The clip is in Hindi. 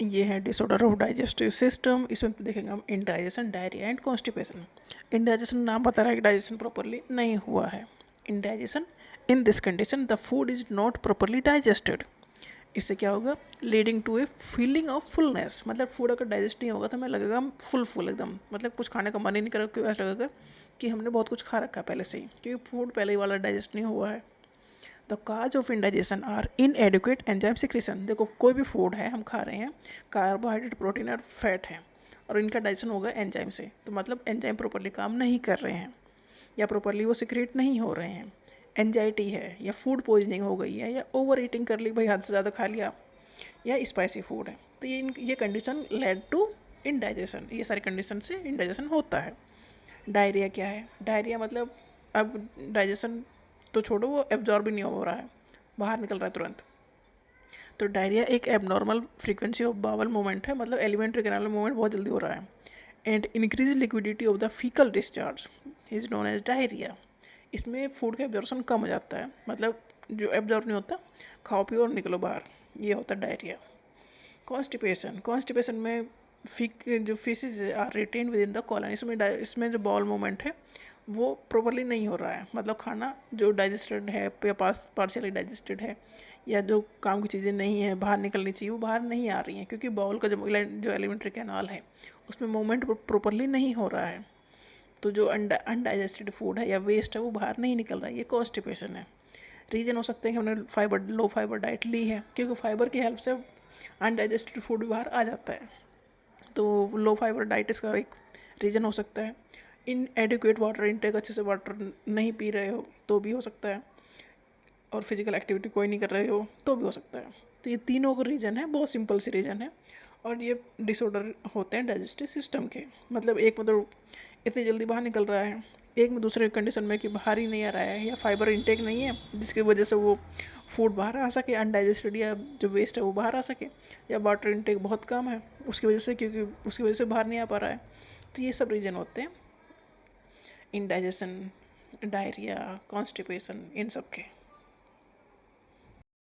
ये है डिसऑर्डर ऑफ डाइजेस्टिव सिस्टम। इसमें देखेंगे हम indigestion, diarrhoea and constipation. Indigestion नाम बता रहा है कि डाइजेशन प्रॉपरली नहीं हुआ है। Indigestion, in this condition the food is not properly digested. इससे क्या होगा, leading to a feeling of fullness. मतलब फूड अगर डाइजेस्ट नहीं होगा तो हमें लगेगा हम फुल एकदम, मतलब कुछ खाने का मन ही नहीं करेगा, क्योंकि ऐसा लगेगा कि हमने बहुत कुछ खा रखा है पहले से ही, क्योंकि फूड पहले ही वाला डाइजेस्ट नहीं हुआ है। The cause of indigestion are inadequate enzyme secretion. देखो कोई भी फूड है हम खा रहे हैं, कार्बोहाइड्रेट, प्रोटीन और फैट है, और इनका डाइजेशन होगा एंजाइम से, तो मतलब एंजाइम प्रॉपरली काम नहीं कर रहे हैं या प्रॉपरली वो सिक्रेट नहीं हो रहे हैं। एंजाइटी है या फूड पॉइजनिंग हो गई है या ओवर ईटिंग कर ली, भाई हद से ज़्यादा खा लिया, या स्पाइसी फूड है, तो ये कंडीशन लेड टू इनडाइजेशन। ये सारी कंडीशन से इनडाइजेशन होता है। डायरिया क्या है, डायरिया मतलब अब डाइजेशन तो छोड़ो, वो एब्जॉर्ब भी नहीं हो रहा है, बाहर निकल रहा है तुरंत। तो डायरिया एक abnormal frequency of bowel movement है, मतलब एलिमेंट्री कैनाल मूवमेंट बहुत जल्दी हो रहा है। And increase liquidity of the faecal discharge is known as diarrhoea. इसमें फूड का एब्जॉर्प्शन कम हो जाता है, मतलब जो एब्जॉर्ब नहीं होता, खाओ पियो और निकलो बाहर, ये होता है डायरिया। कॉन्स्टिपेशन, कॉन्स्टिपेशन में जो faeces are retained within the colon. इसमें जो बॉल मूवमेंट है वो प्रॉपरली नहीं हो रहा है, मतलब खाना जो डाइजेस्टेड है या पार्शियली डाइजेस्टेड है या जो काम की चीज़ें नहीं है बाहर निकलनी चाहिए वो बाहर नहीं आ रही हैं, क्योंकि बाउल का जो एलिमेंट्री कैनाल है उसमें मूवमेंट प्रॉपरली नहीं हो रहा है। तो जो अनडाइजेस्टेड फूड है या वेस्ट है वो बाहर नहीं निकल रहा है, ये कॉन्स्टिपेशन है। रीज़न हो सकते हैं कि हमने लो फाइबर डाइट ली है, क्योंकि फाइबर की हेल्प से अनडाइजेस्टेड फूड भी बाहर आ जाता है, तो लो फाइबर डाइट इसका एक रीज़न हो सकता है। इन एडिक्वेट वाटर इनटेक, अच्छे से वाटर नहीं पी रहे हो तो भी हो सकता है, और फिजिकल एक्टिविटी कोई नहीं कर रहे हो तो भी हो सकता है। तो ये तीनों का रीज़न है, बहुत सिंपल सी रीज़न है, और ये डिसऑर्डर होते हैं डाइजेस्टिव सिस्टम के। मतलब एक मतलब इतनी जल्दी बाहर निकल रहा है, एक में दूसरे कंडीशन में कि बाहर ही नहीं आ रहा है, या फाइबर इंटेक नहीं है जिसकी वजह से वो फूड बाहर आ सके, अनडाइजेस्टेड या जो वेस्ट है वो बाहर आ सके, या वाटर इंटेक बहुत कम है उसकी वजह से, क्योंकि उसकी वजह से बाहर नहीं आ पा रहा है। तो ये सब रीज़न होते हैं इंडाइजेशन, डायरिया, कॉन्स्टिपेशन, इन सब के।